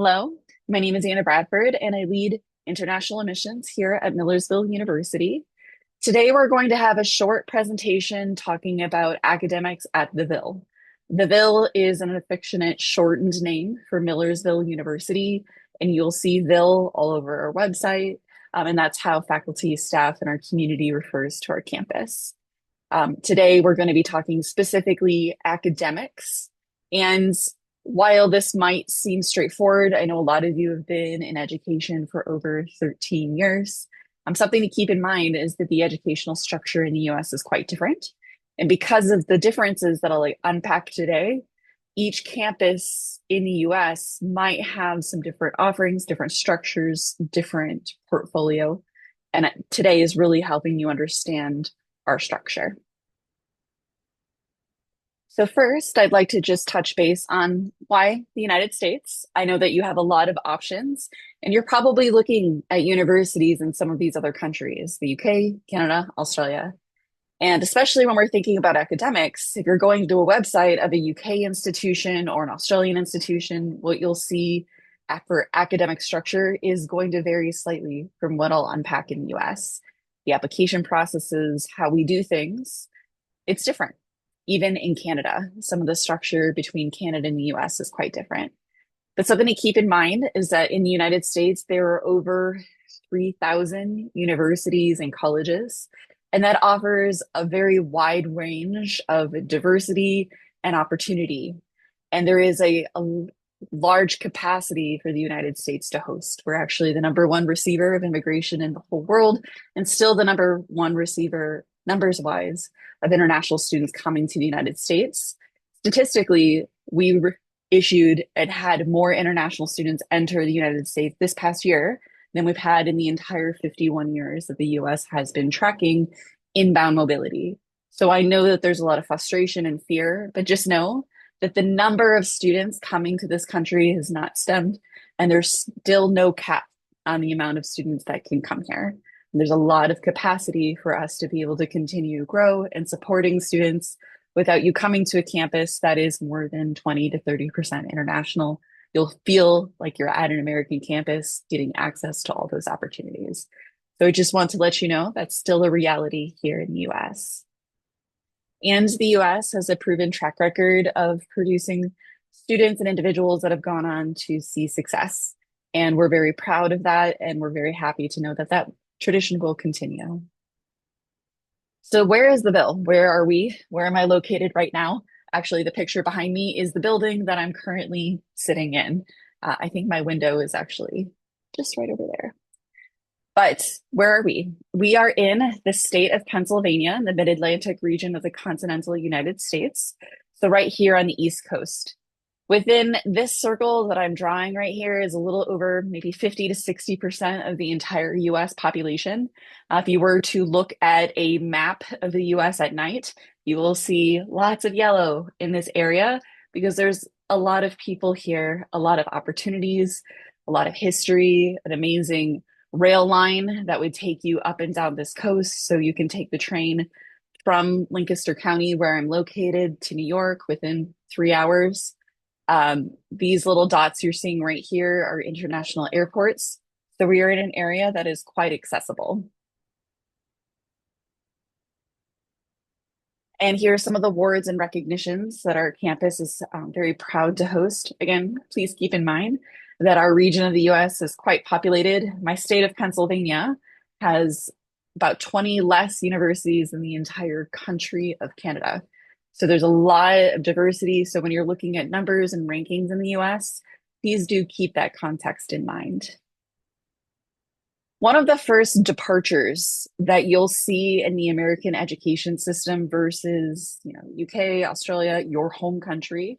Hello, my name is Anna Bradford, and I lead international admissions here at Millersville University. Today, we're going to have a short presentation talking about academics at the Ville. The Ville is an affectionate shortened name for Millersville University, and you'll see Ville all over our website, and that's how faculty, staff, and our community refers to our campus. Today, we're going to be talking specifically academics. And while this might seem straightforward, I know a lot of you have been in education for over 13 years. Something to keep in mind is that the educational structure in the US is quite different. And because of the differences that I'll unpack today, each campus in the US might have some different offerings, different structures, different portfolio. And today is really helping you understand our structure. So first, I'd like to just touch base on why the United States. I know that you have a lot of options, and you're probably looking at universities in some of these other countries, the UK, Canada, Australia. And especially when we're thinking about academics, if you're going to a website of a UK institution or an Australian institution, what you'll see for academic structure is going to vary slightly from what I'll unpack in the US. The application processes, how we do things, it's different. Even in Canada, some of the structure between Canada and the US is quite different. But something to keep in mind is that in the United States, there are over 3,000 universities and colleges, and that offers a very wide range of diversity and opportunity. And there is a large capacity for the United States to host. We're actually the number one receiver of immigration in the whole world, and still the number one receiver, numbers wise, of international students coming to the United States. Statistically, we issued and had more international students enter the United States this past year than we've had in the entire 51 years that the US has been tracking inbound mobility. So I know that there's a lot of frustration and fear, but just know that the number of students coming to this country has not stemmed, and there's still no cap on the amount of students that can come here. And there's a lot of capacity for us to be able to continue to grow and supporting students without you coming to a campus that is more than 20 to 30% international. You'll feel like you're at an American campus getting access to all those opportunities. So I just want to let you know that's still a reality here in the US. And the US has a proven track record of producing students and individuals that have gone on to see success. And we're very proud of that. And we're very happy to know that that tradition will continue. So where is the Ville? Where are we? Where am I located right now? Actually, the picture behind me is the building that I'm currently sitting in. I think my window is actually just right over there. But where are we? We are in the state of Pennsylvania, in the mid-Atlantic region of the continental United States. So right here on the East Coast. Within this circle that I'm drawing right here is a little over maybe 50 to 60% of the entire US population. If you were to look at a map of the US at night, you will see lots of yellow in this area because there's a lot of people here, a lot of opportunities, a lot of history, an amazing rail line that would take you up and down this coast. So you can take the train from Lancaster County, where I'm located, to New York within 3 hours. These little dots you're seeing right here are international airports. So we are in an area that is quite accessible. And here are some of the awards and recognitions that our campus is very proud to host. Again, please keep in mind that our region of the US is quite populated. My state of Pennsylvania has about 20 less universities than the entire country of Canada. So there's a lot of diversity. So when you're looking at numbers and rankings in the US, please do keep that context in mind. One of the first departures that you'll see in the American education system versus, UK, Australia, your home country,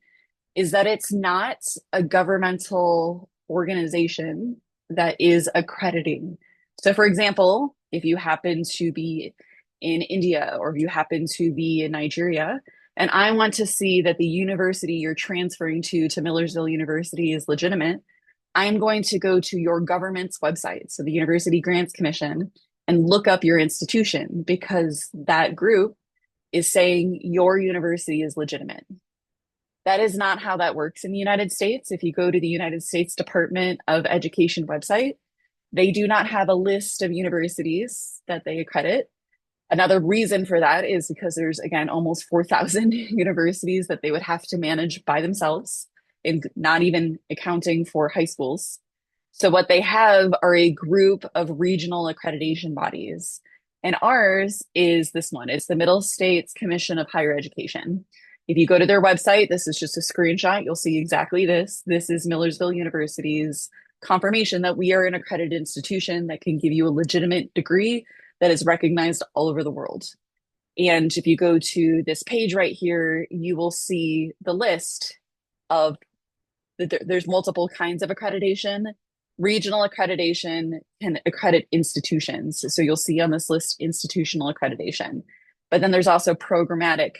is that it's not a governmental organization that is accrediting. So for example, if you happen to be in India or if you happen to be in Nigeria, and I want to see that the university you're transferring to Millersville University is legitimate, I'm going to go to your government's website, so the University Grants Commission, and look up your institution because that group is saying your university is legitimate. That is not how that works in the United States. If you go to the United States Department of Education website, they do not have a list of universities that they accredit. Another reason for that is because there's, again, almost 4,000 universities that they would have to manage by themselves, and not even accounting for high schools. So, what they have are a group of regional accreditation bodies. And ours is this one, it's the Middle States Commission of Higher Education. If you go to their website, this is just a screenshot. You'll see exactly this. This is Millersville University's confirmation that we are an accredited institution that can give you a legitimate degree that is recognized all over the world. And if you go to this page right here, you will see the list of there's multiple kinds of accreditation. Regional accreditation can accredit institutions. So you'll see on this list institutional accreditation. But then there's also programmatic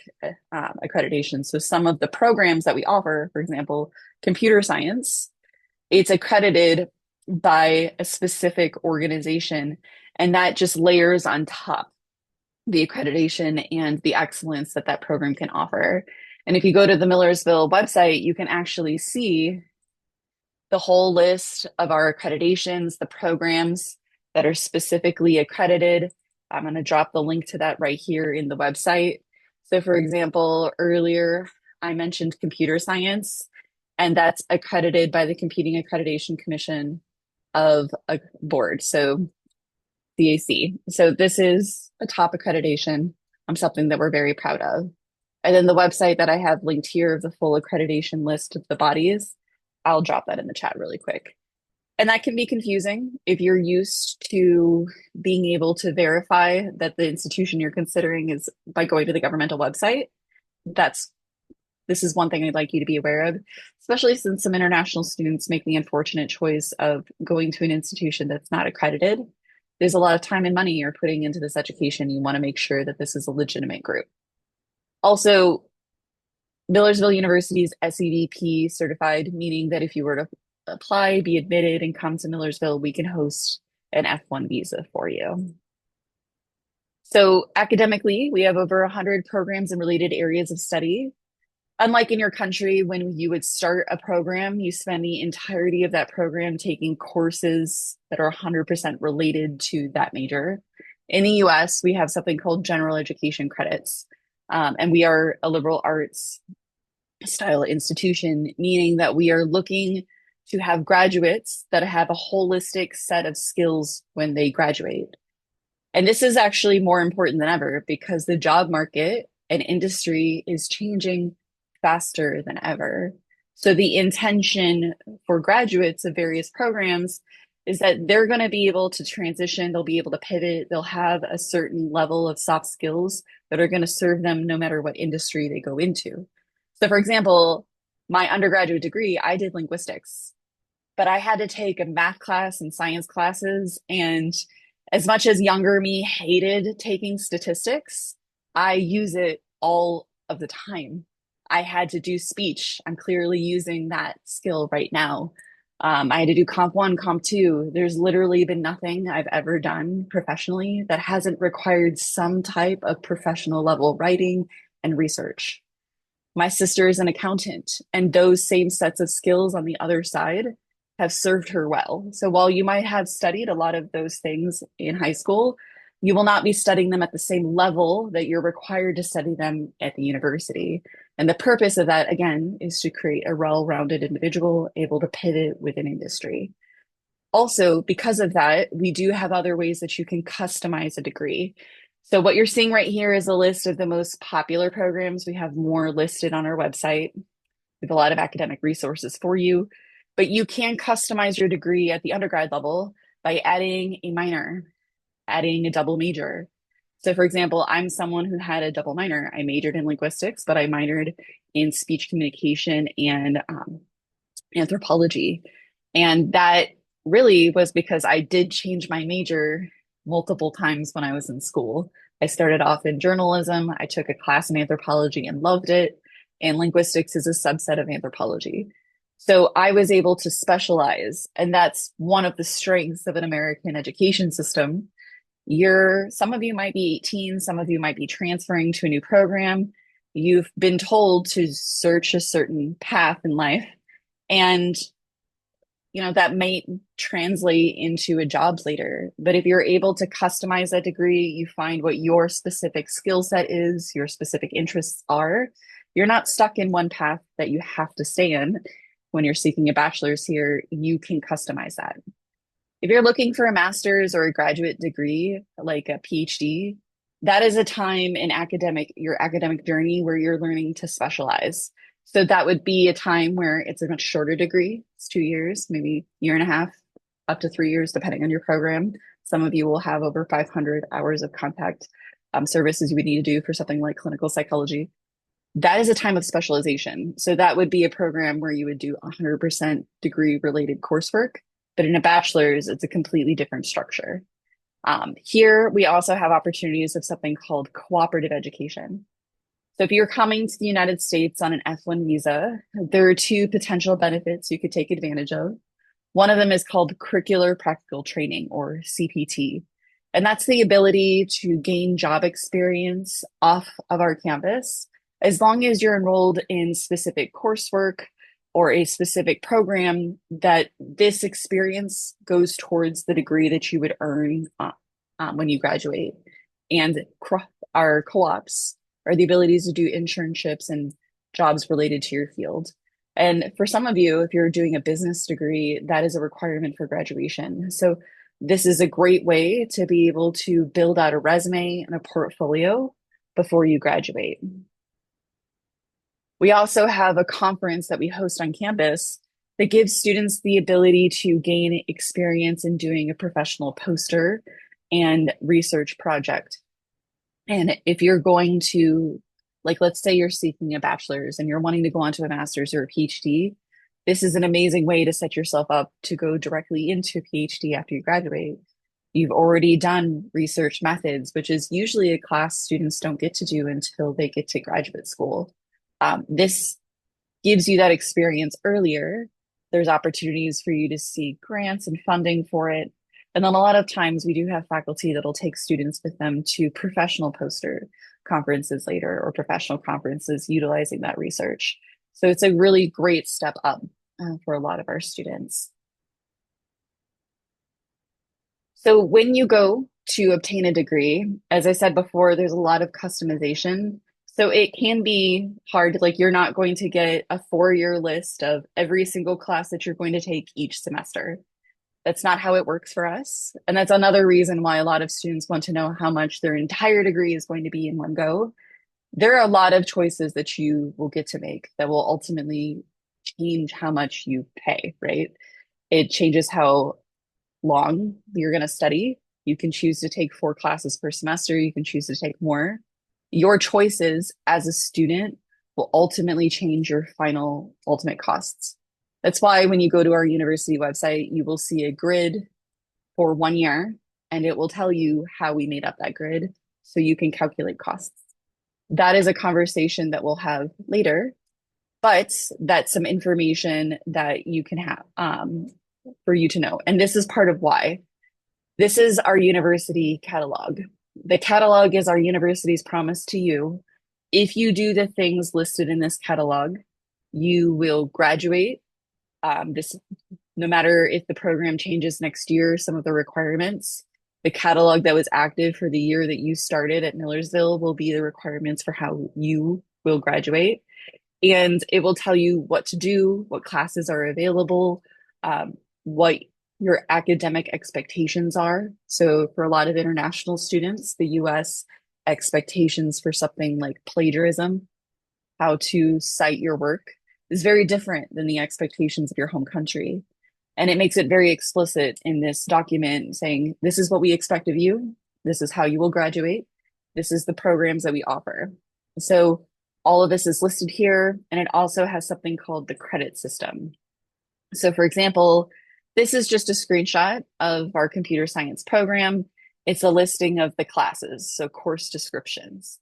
accreditation. So some of the programs that we offer, for example, computer science, it's accredited by a specific organization, and that just layers on top the accreditation and the excellence that that program can offer. And if you go to the Millersville website, you can actually see the whole list of our accreditations, the programs that are specifically accredited. I'm going to drop the link to that right here in the website. So, for example, earlier I mentioned computer science, and that's accredited by the Competing Accreditation Commission of a board. So, CAC. So, this is a top accreditation, something that we're very proud of. And then the website that I have linked here of the full accreditation list of the bodies, I'll drop that in the chat really quick. And that can be confusing if you're used to being able to verify that the institution you're considering is by going to the governmental website. This is one thing I'd like you to be aware of, especially since some international students make the unfortunate choice of going to an institution that's not accredited. There's a lot of time and money you're putting into this education. You want to make sure that this is a legitimate group. Also, Millersville University is SEVP certified, meaning that if you were to apply, be admitted, and come to Millersville, we can host an F1 visa for you. So academically, we have over 100 programs in related areas of study. Unlike in your country, when you would start a program, you spend the entirety of that program taking courses that are 100% related to that major. In the US, we have something called general education credits, and we are a liberal arts style institution, meaning that we are looking to have graduates that have a holistic set of skills when they graduate. And this is actually more important than ever because the job market and industry is changing faster than ever. So the intention for graduates of various programs is that they're going to be able to transition, they'll be able to pivot, they'll have a certain level of soft skills that are going to serve them no matter what industry they go into. So for example, my undergraduate degree, I did linguistics, but I had to take a math class and science classes. And as much as younger me hated taking statistics, I use it all of the time. I had to do speech. I'm clearly using that skill right now. I had to do Comp 1, Comp 2. There's literally been nothing I've ever done professionally that hasn't required some type of professional level writing and research. My sister is an accountant, and those same sets of skills on the other side have served her well. So while you might have studied a lot of those things in high school, you will not be studying them at the same level that you're required to study them at the university. And the purpose of that, again, is to create a well-rounded individual able to pivot within industry. Also, because of that, we do have other ways that you can customize a degree. So what you're seeing right here is a list of the most popular programs. We have more listed on our website. We have a lot of academic resources for you, but you can customize your degree at the undergrad level by adding a minor, adding a double major. So for example, I'm someone who had a double minor. I majored in linguistics, but I minored in speech communication and anthropology. And that really was because I did change my major multiple times when I was in school. I started off in journalism. I took a class in anthropology and loved it. And linguistics is a subset of anthropology. So I was able to specialize. And that's one of the strengths of an American education system. Some of you might be 18, some of you might be transferring to a new program. You've been told to search a certain path in life, and that might translate into a job later. But if you're able to customize that degree, you find what your specific skill set is, your specific interests are, you're not stuck in one path that you have to stay in. When you're seeking a bachelor's here, you can customize that. If you're looking for a master's or a graduate degree, like a PhD, that is a time in your academic journey where you're learning to specialize. So that would be a time where it's a much shorter degree. It's 2 years, maybe year and a half, up to 3 years, depending on your program. Some of you will have over 500 hours of contact services you would need to do for something like clinical psychology. That is a time of specialization. So that would be a program where you would do 100% degree related coursework. But in a bachelor's, it's a completely different structure. Here, we also have opportunities of something called cooperative education. So if you're coming to the United States on an F1 visa, there are two potential benefits you could take advantage of. One of them is called curricular practical training, or CPT. And that's the ability to gain job experience off of our campus, as long as you're enrolled in specific coursework or a specific program, that this experience goes towards the degree that you would earn when you graduate. And our co-ops are the abilities to do internships and jobs related to your field. And for some of you, if you're doing a business degree, that is a requirement for graduation. So this is a great way to be able to build out a resume and a portfolio before you graduate. We also have a conference that we host on campus that gives students the ability to gain experience in doing a professional poster and research project. And if you're going to, like, let's say you're seeking a bachelor's and you're wanting to go on to a master's or a PhD, this is an amazing way to set yourself up to go directly into a PhD after you graduate. You've already done research methods, which is usually a class students don't get to do until they get to graduate school. This gives you that experience earlier. There's opportunities for you to see grants and funding for it. And then a lot of times we do have faculty that'll take students with them to professional poster conferences later, or professional conferences utilizing that research. So it's a really great step up for a lot of our students. So when you go to obtain a degree, as I said before, there's a lot of customization. So it can be hard, like you're not going to get a 4-year list of every single class that you're going to take each semester. That's not how it works for us. And that's another reason why a lot of students want to know how much their entire degree is going to be in one go. There are a lot of choices that you will get to make that will ultimately change how much you pay, right? It changes how long you're going to study. You can choose to take 4 classes per semester. You can choose to take more. Your choices as a student will ultimately change your final ultimate costs. That's why when you go to our university website, you will see a grid for 1 year, and it will tell you how we made up that grid so you can calculate costs. That is a conversation that we'll have later, but that's some information that you can have for you to know. And this is part of why. This is our university catalog. The catalog is our university's promise to you. If you do the things listed in this catalog, you will graduate. No matter if the program changes next year, some of the requirements, the catalog that was active for the year that you started at Millersville will be the requirements for how you will graduate. And it will tell you what to do, what classes are available, what your academic expectations are. So for a lot of international students, the US expectations for something like plagiarism, how to cite your work, is very different than the expectations of your home country. And it makes it very explicit in this document saying, this is what we expect of you. This is how you will graduate. This is the programs that we offer. So all of this is listed here, and it also has something called the credit system. So for example, this is just a screenshot of our computer science program. It's a listing of the classes, so course descriptions.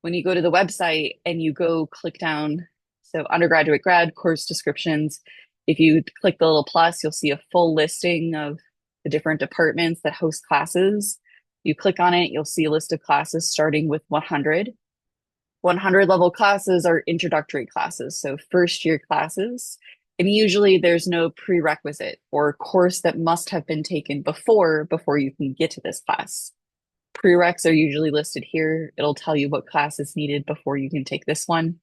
When you go to the website and you go click down, so undergraduate grad course descriptions, if you click the little plus, you'll see a full listing of the different departments that host classes. You click on it, you'll see a list of classes starting with 100. 100 level classes are introductory classes, so first year classes. And usually there's no prerequisite or course that must have been taken before you can get to this class. Prereqs are usually listed here. It'll tell you what class is needed before you can take this one.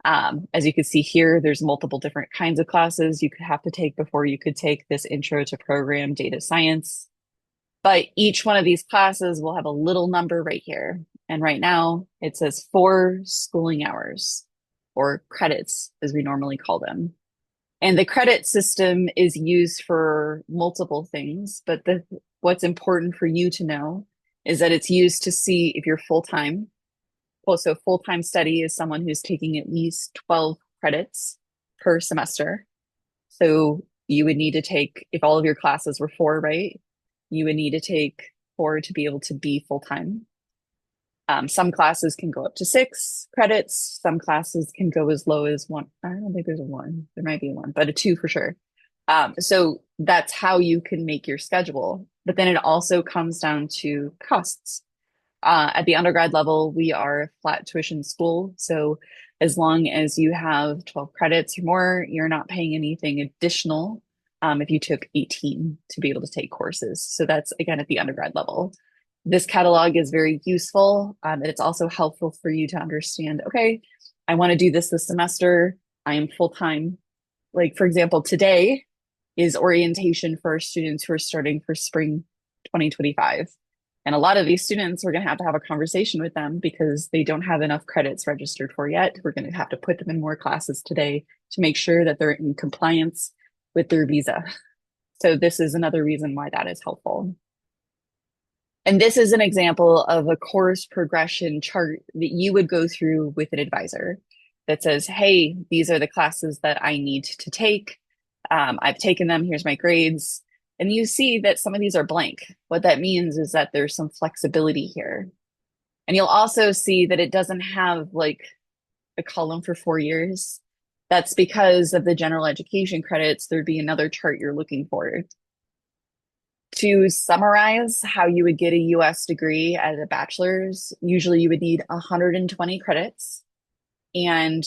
As you can see here, there's multiple different kinds of classes you could have to take before you could take this intro to program data science. But each one of these classes will have a little number right here. And right now it says 4 schooling hours, or credits as we normally call them. And the credit system is used for multiple things, but what's important for you to know is that it's used to see if you're full-time. Well, so full-time study is someone who's taking at least 12 credits per semester. So you would need to take, if all of your classes were 4, right? You would need to take 4 to be able to be full-time. Some classes can go up to 6 credits. Some classes can go as low as 1. I don't think there's a 1. There might be a 1, but a 2 for sure. So that's how you can make your schedule. But then it also comes down to costs. At the undergrad level, we are a flat tuition school. So as long as you have 12 credits or more, you're not paying anything additional if you took 18 to be able to take courses. So that's, again, at the undergrad level. This catalog is very useful. And it's also helpful for you to understand, okay, I want to do this semester. I am full-time. Like, for example, today is orientation for students who are starting for spring 2025. And a lot of these students, we're going to have a conversation with them because they don't have enough credits registered for yet. We're going to have to put them in more classes today to make sure that they're in compliance with their visa. So this is another reason why that is helpful. And this is an example of a course progression chart that you would go through with an advisor that says, hey, these are the classes that I need to take. I've taken them. Here's my grades. And you see that some of these are blank. What that means is that there's some flexibility here. And you'll also see that it doesn't have like a column for 4 years. That's because of the general education credits. There'd be another chart you're looking for. To summarize how you would get a US degree as a bachelor's, usually you would need 120 credits, and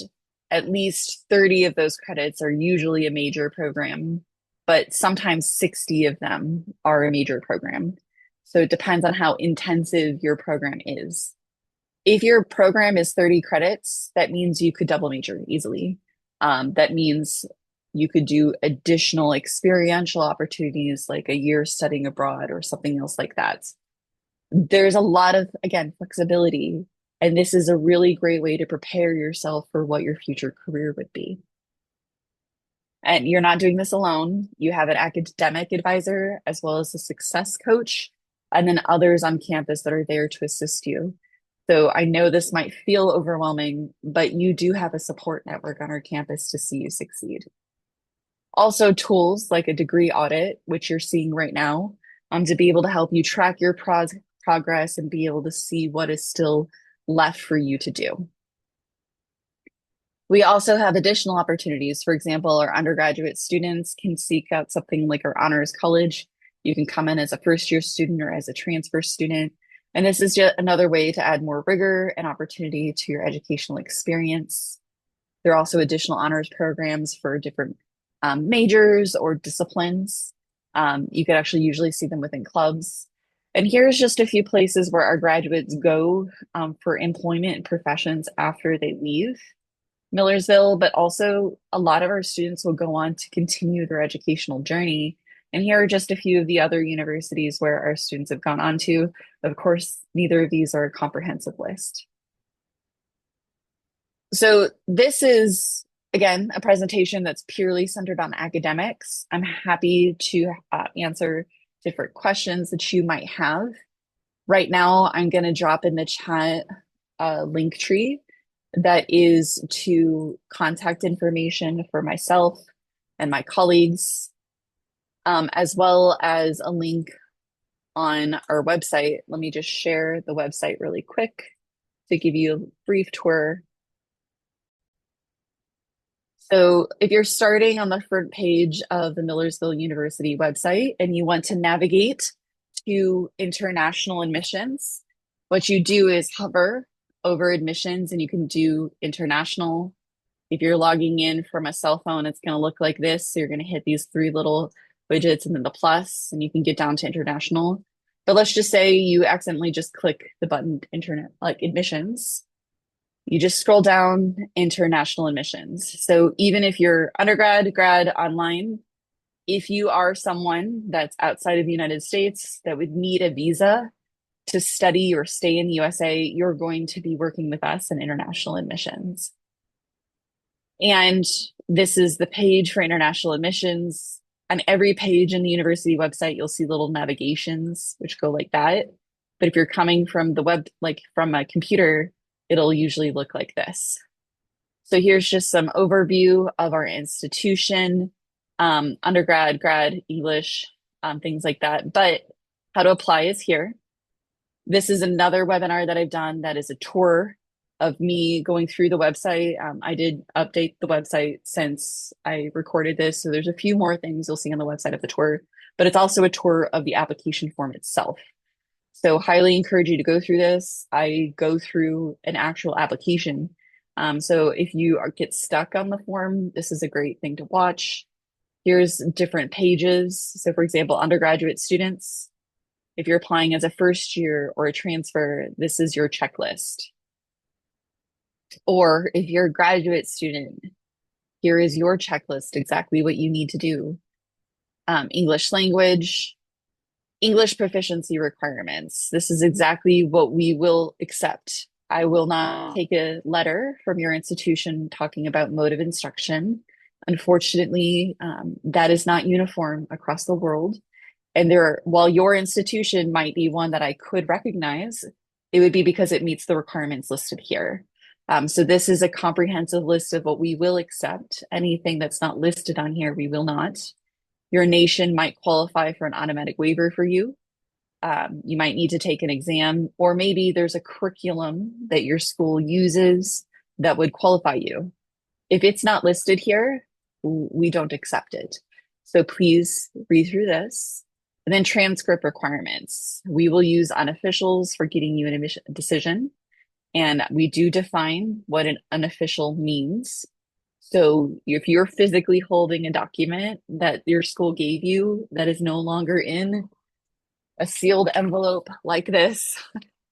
at least 30 of those credits are usually a major program, but sometimes 60 of them are a major program. So it depends on how intensive your program is. If your program is 30 credits, that means you could double major easily. That means you could do additional experiential opportunities like a year studying abroad or something else like that. There's a lot of, again, flexibility, and this is a really great way to prepare yourself for what your future career would be. And you're not doing this alone. You have an academic advisor as well as a success coach, and then others on campus that are there to assist you. So I know this might feel overwhelming, but you do have a support network on our campus to see you succeed. Also tools like a degree audit, which you're seeing right now, to be able to help you track your progress and be able to see what is still left for you to do. We also have additional opportunities. For example, our undergraduate students can seek out something like our honors college. You can come in as a first-year student or as a transfer student. And this is just another way to add more rigor and opportunity to your educational experience. There are also additional honors programs for different majors or disciplines. You could actually usually see them within clubs. And here's just a few places where our graduates go for employment and professions after they leave Millersville, but also a lot of our students will go on to continue their educational journey. And here are just a few of the other universities where our students have gone on to. Of course, neither of these are a comprehensive list. So this is, again, a presentation that's purely centered on academics. I'm happy to answer different questions that you might have. Right now, I'm going to drop in the chat a link tree that is to contact information for myself and my colleagues, as well as a link on our website. Let me just share the website really quick to give you a brief tour. So if you're starting on the front page of the Millersville University website and you want to navigate to international admissions, what you do is hover over admissions and you can do international. If you're logging in from a cell phone, it's going to look like this. So you're going to hit these three little widgets and then the plus, and you can get down to international. But let's just say you accidentally just click the button internet, like admissions. You just scroll down international admissions. So even if you're undergrad, grad, online, if you are someone that's outside of the United States that would need a visa to study or stay in the USA, you're going to be working with us in international admissions. And this is the page for international admissions. On every page in the university website, you'll see little navigations, which go like that. But if you're coming from the web, like from a computer, it'll usually look like this. So here's just some overview of our institution, undergrad, grad, English, things like that. But how to apply is here. This is another webinar that I've done that is a tour of me going through the website. I did update the website since I recorded this, so there's a few more things you'll see on the website of the tour, but it's also a tour of the application form itself. So highly encourage you to go through this. I go through an actual application. So if you get stuck on the form, this is a great thing to watch. Here's different pages. So for example, undergraduate students, if you're applying as a first year or a transfer, this is your checklist. Or if you're a graduate student, here is your checklist, exactly what you need to do. English language, English proficiency requirements. This is exactly what we will accept. I will not take a letter from your institution talking about mode of instruction. Unfortunately, that is not uniform across the world. And while your institution might be one that I could recognize, it would be because it meets the requirements listed here. So this is a comprehensive list of what we will accept. Anything that's not listed on here, we will not. Your nation might qualify for an automatic waiver for you. You might need to take an exam, or maybe there's a curriculum that your school uses that would qualify you. If it's not listed here, we don't accept it. So please read through this. And then transcript requirements. We will use unofficials for getting you an admission decision. And we do define what an unofficial means. So if you're physically holding a document that your school gave you that is no longer in a sealed envelope like this,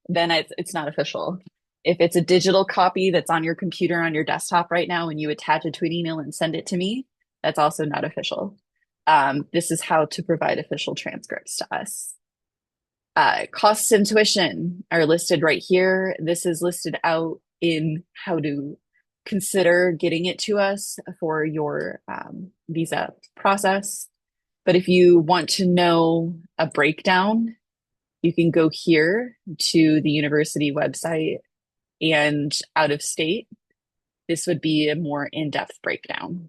then it's not official. If it's a digital copy that's on your computer on your desktop right now and you attach it to an email and send it to me, that's also not official. This is how to provide official transcripts to us. Costs and tuition are listed right here. This is listed out in how to consider getting it to us for your visa process. But if you want to know a breakdown, you can go here to the university website, and out of state, this would be a more in-depth breakdown.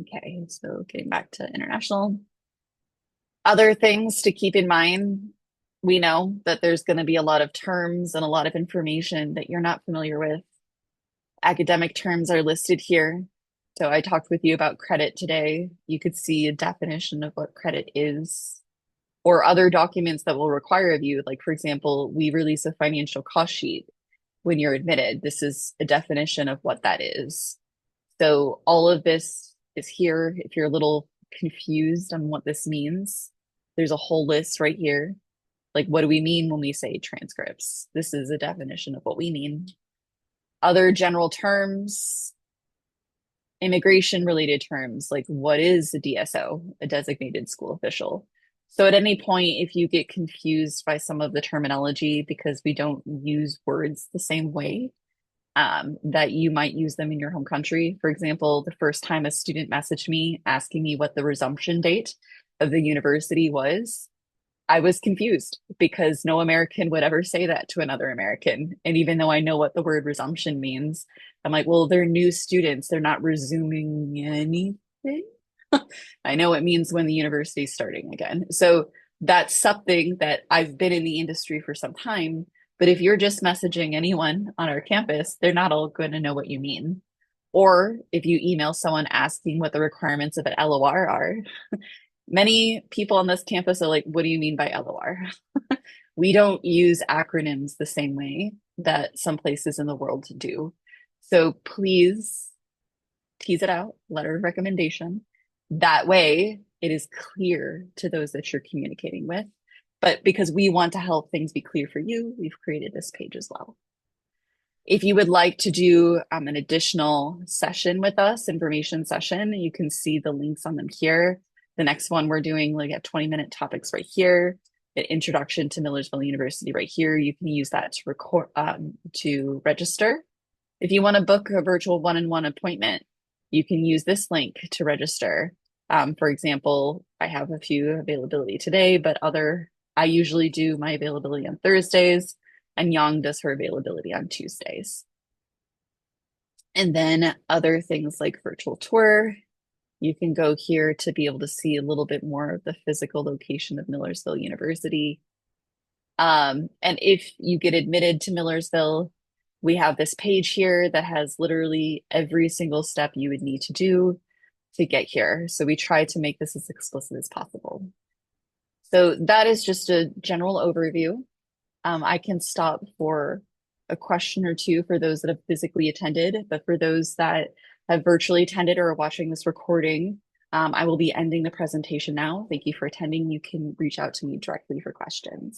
Okay, so getting back to international. Other things to keep in mind, we know that there's going to be a lot of terms and a lot of information that you're not familiar with. Academic terms are listed here. So I talked with you about credit today. You could see a definition of what credit is, or other documents that will require of you. Like, for example, we release a financial cost sheet when you're admitted. This is a definition of what that is. So all of this is here. If you're a little confused on what this means, there's a whole list right here. Like, what do we mean when we say transcripts? This is a definition of what we mean. Other general terms, immigration related terms, like what is a DSO, a designated school official? So at any point, if you get confused by some of the terminology because we don't use words the same way, that you might use them in your home country. For example, the first time a student messaged me asking me what the resumption date of the university was, I was confused because no American would ever say that to another American. And even though I know what the word resumption means, I'm like, well, they're new students. They're not resuming anything. I know it means when the university is starting again. So that's something that I've been in the industry for some time. But if you're just messaging anyone on our campus, they're not all going to know what you mean. Or if you email someone asking what the requirements of an LOR are, many people on this campus are like, what do you mean by LOR? We don't use acronyms the same way that some places in the world do. So please tease it out, letter of recommendation. That way, it is clear to those that you're communicating with. But because we want to help things be clear for you, we've created this page as well. If you would like to do an additional session with us, information session, you can see the links on them here. The next one we're doing like at 20-minute topics right here. The introduction to Millersville University right here. You can use that to record to register. If you want to book a virtual one-on-one appointment, you can use this link to register. For example, I have a few availability today, but I usually do my availability on Thursdays, and Yang does her availability on Tuesdays. And then other things like virtual tour, you can go here to be able to see a little bit more of the physical location of Millersville University. And if you get admitted to Millersville, we have this page here that has literally every single step you would need to do to get here. So we try to make this as explicit as possible. So that is just a general overview. I can stop for a question or two for those that have physically attended, but for those that have virtually attended or are watching this recording, I will be ending the presentation now. Thank you for attending. You can reach out to me directly for questions.